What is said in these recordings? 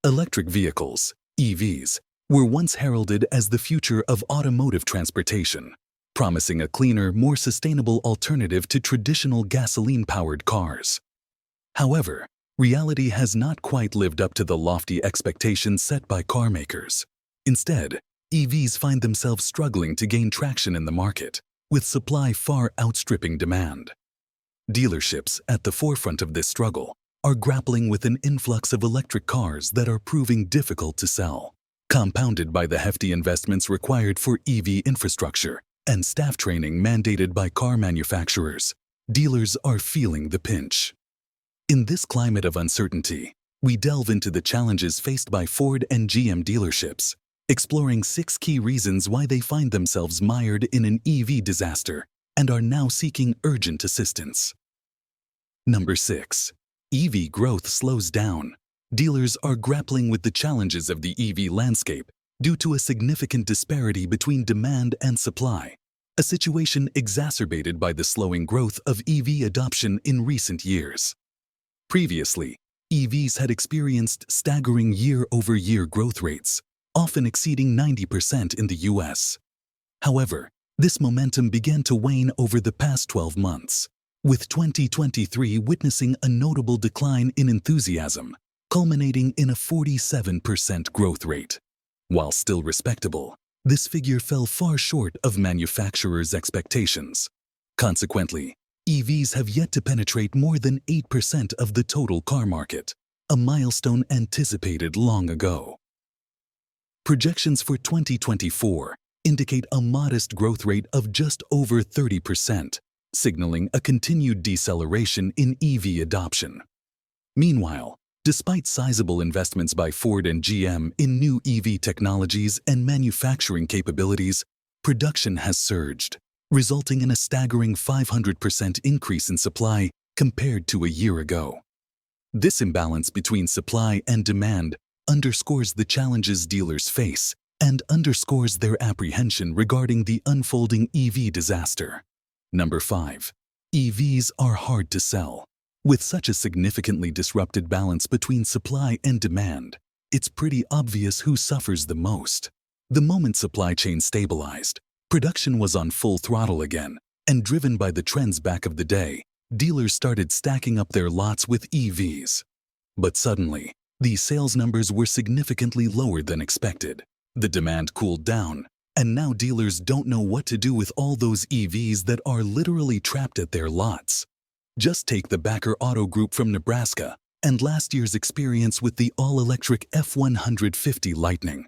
Electric vehicles, EVs, were once heralded as the future of automotive transportation, promising a cleaner, more sustainable alternative to traditional gasoline-powered cars. However, reality has not quite lived up to the lofty expectations set by car makers. Instead, EVs find themselves struggling to gain traction in the market, with supply far outstripping demand. Dealerships at the forefront of this struggle are grappling with an influx of electric cars that are proving difficult to sell, compounded by the hefty investments required for EV infrastructure and staff training mandated by car manufacturers. Dealers are feeling the pinch. In this climate of uncertainty, we delve into the challenges faced by Ford and GM dealerships, exploring 6 key reasons why they find themselves mired in an EV disaster and are now seeking urgent assistance. Number 6. EV growth slows down. Dealers are grappling with the challenges of the EV landscape due to a significant disparity between demand and supply, a situation exacerbated by the slowing growth of EV adoption in recent years. Previously, EVs had experienced staggering year-over-year growth rates, often exceeding 90% in the US. However, this momentum began to wane over the past 12 months, with 2023 witnessing a notable decline in enthusiasm, culminating in a 47% growth rate. While still respectable, this figure fell far short of manufacturers' expectations. Consequently, EVs have yet to penetrate more than 8% of the total car market, a milestone anticipated long ago. Projections for 2024 indicate a modest growth rate of just over 30%, signaling a continued deceleration in EV adoption. Meanwhile, despite sizable investments by Ford and GM in new EV technologies and manufacturing capabilities, production has surged, resulting in a staggering 500% increase in supply compared to a year ago. This imbalance between supply and demand underscores the challenges dealers face and underscores their apprehension regarding the unfolding EV disaster. Number 5. EVs are hard to sell. With such a significantly disrupted balance between supply and demand, it's pretty obvious who suffers the most. The moment supply chain stabilized, production was on full throttle again, and driven by the trends back of the day, dealers started stacking up their lots with EVs. But suddenly, these sales numbers were significantly lower than expected. The demand cooled down, and now dealers don't know what to do with all those EVs that are literally trapped at their lots. Just take the Backer Auto Group from Nebraska and last year's experience with the all-electric F-150 Lightning.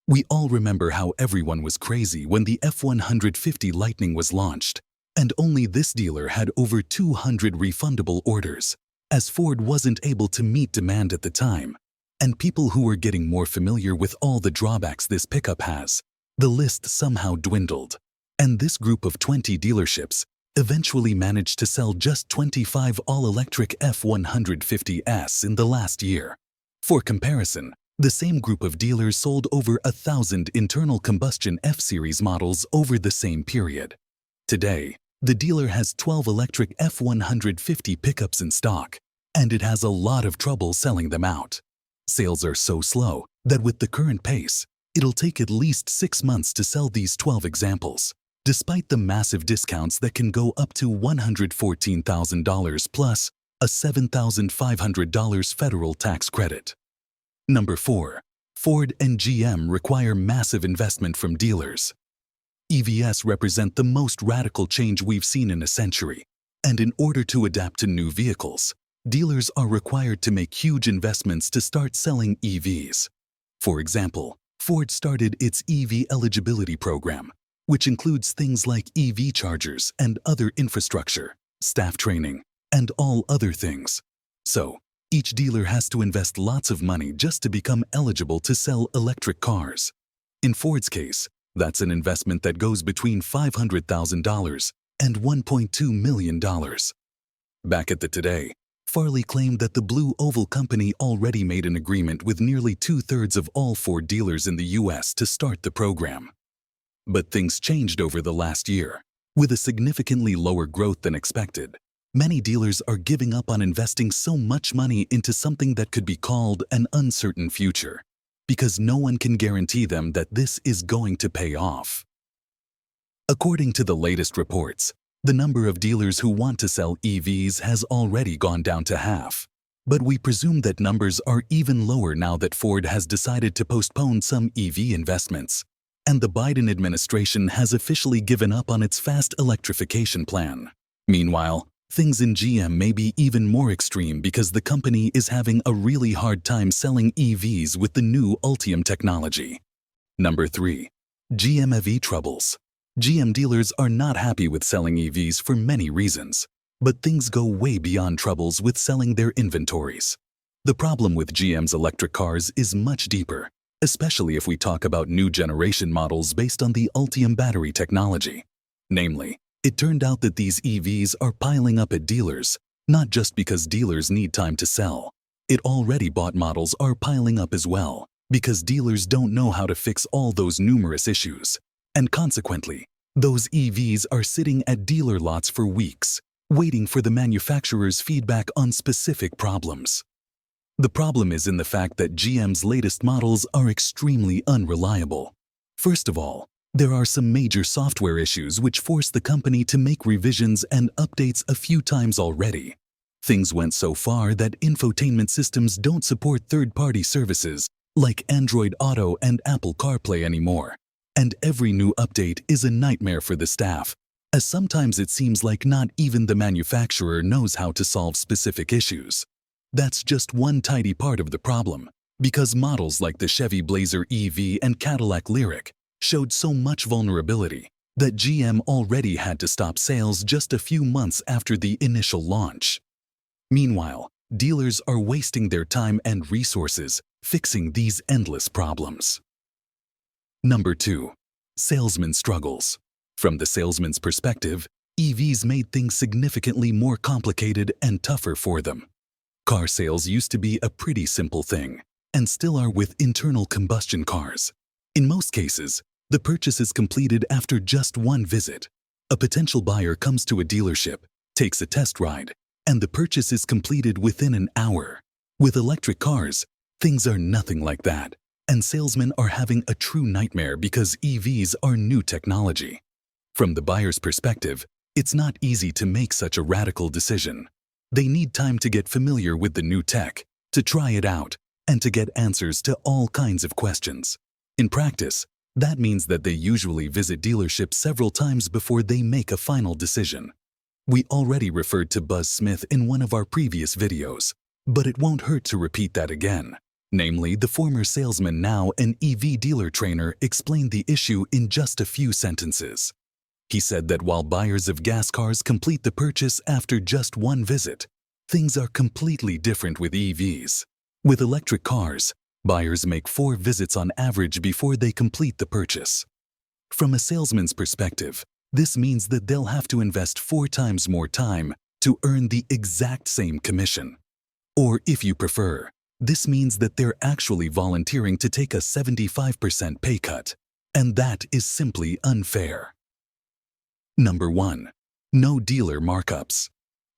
We all remember how everyone was crazy when the F-150 Lightning was launched, and only this dealer had over 200 refundable orders, as Ford wasn't able to meet demand at the time. And people who were getting more familiar with all the drawbacks this pickup has, the list somehow dwindled, and this group of 20 dealerships eventually managed to sell just 25 all-electric F-150s in the last year. For comparison, the same group of dealers sold over 1,000 internal combustion F-Series models over the same period. Today, the dealer has 12 electric F-150 pickups in stock, and it has a lot of trouble selling them out. Sales are so slow that with the current pace, it'll take at least 6 months to sell these 12 examples, despite the massive discounts that can go up to $114,000 plus a $7,500 federal tax credit. Number 4. Ford and GM require massive investment from dealers. EVs represent the most radical change we've seen in a century, and in order to adapt to new vehicles, dealers are required to make huge investments to start selling EVs. For example, Ford started its EV eligibility program, which includes things like EV chargers and other infrastructure, staff training, and all other things. So, each dealer has to invest lots of money just to become eligible to sell electric cars. In Ford's case, that's an investment that goes between $500,000 and $1.2 million. Back at the Today, Farley claimed that the Blue Oval Company already made an agreement with nearly 2/3 of all Ford dealers in the US to start the program. But things changed over the last year, with a significantly lower growth than expected. Many dealers are giving up on investing so much money into something that could be called an uncertain future, because no one can guarantee them that this is going to pay off. According to the latest reports, the number of dealers who want to sell EVs has already gone down to half. But we presume that numbers are even lower now that Ford has decided to postpone some EV investments, and the Biden administration has officially given up on its fast electrification plan. Meanwhile, things in GM may be even more extreme because the company is having a really hard time selling EVs with the new Ultium technology. Number 3. GM EV troubles. GM dealers are not happy with selling EVs for many reasons, but things go way beyond troubles with selling their inventories. The problem with GM's electric cars is much deeper, especially if we talk about new generation models based on the Ultium battery technology. Namely, it turned out that these EVs are piling up at dealers, not just because dealers need time to sell. It already bought models are piling up as well, because dealers don't know how to fix all those numerous issues. And consequently, those EVs are sitting at dealer lots for weeks, waiting for the manufacturer's feedback on specific problems. The problem is in the fact that GM's latest models are extremely unreliable. First of all, there are some major software issues which force the company to make revisions and updates a few times already. Things went so far that infotainment systems don't support third-party services like Android Auto and Apple CarPlay anymore. And every new update is a nightmare for the staff, as sometimes it seems like not even the manufacturer knows how to solve specific issues. That's just one tidy part of the problem, because models like the Chevy Blazer EV and Cadillac Lyriq showed so much vulnerability that GM already had to stop sales just a few months after the initial launch. Meanwhile, dealers are wasting their time and resources fixing these endless problems. Number 2. Salesman struggles. From the salesman's perspective, EVs made things significantly more complicated and tougher for them. Car sales used to be a pretty simple thing, and still are with internal combustion cars. In most cases, the purchase is completed after just one visit. A potential buyer comes to a dealership, takes a test ride, and the purchase is completed within an hour. With electric cars, things are nothing like that, and salesmen are having a true nightmare because EVs are new technology. From the buyer's perspective, it's not easy to make such a radical decision. They need time to get familiar with the new tech, to try it out, and to get answers to all kinds of questions. In practice, that means that they usually visit dealerships several times before they make a final decision. We already referred to Buzz Smith in one of our previous videos, but it won't hurt to repeat that again. Namely, the former salesman, now an EV dealer trainer, explained the issue in just a few sentences. He said that while buyers of gas cars complete the purchase after just one visit, things are completely different with EVs. With electric cars, buyers make 4 visits on average before they complete the purchase. From a salesman's perspective, this means that they'll have to invest 4 times more time to earn the exact same commission. Or if you prefer, this means that they're actually volunteering to take a 75% pay cut, and that is simply unfair. Number 1. No dealer markups.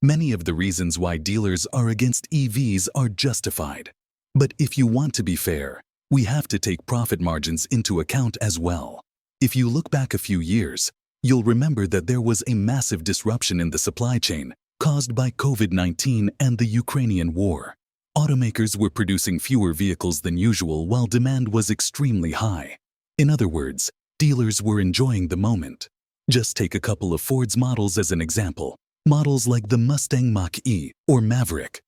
Many of the reasons why dealers are against EVs are justified. But if you want to be fair, we have to take profit margins into account as well. If you look back a few years, you'll remember that there was a massive disruption in the supply chain caused by COVID-19 and the Ukrainian war. Automakers were producing fewer vehicles than usual while demand was extremely high. In other words, dealers were enjoying the moment. Just take a couple of Ford's models as an example. Models like the Mustang Mach-E or Maverick.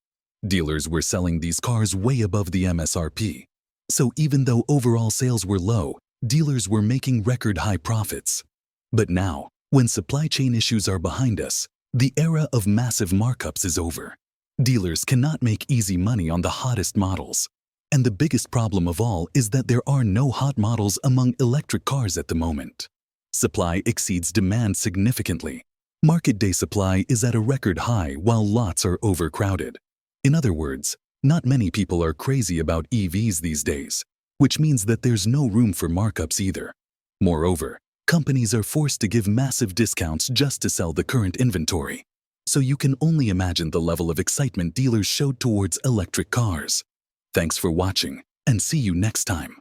Dealers were selling these cars way above the MSRP. So even though overall sales were low, dealers were making record-high profits. But now, when supply chain issues are behind us, the era of massive markups is over. Dealers cannot make easy money on the hottest models. And the biggest problem of all is that there are no hot models among electric cars at the moment. Supply exceeds demand significantly. Market day supply is at a record high while lots are overcrowded. In other words, not many people are crazy about EVs these days, which means that there's no room for markups either. Moreover, companies are forced to give massive discounts just to sell the current inventory. so you can only imagine the level of excitement dealers showed towards electric cars. Thanks for watching, and see you next time.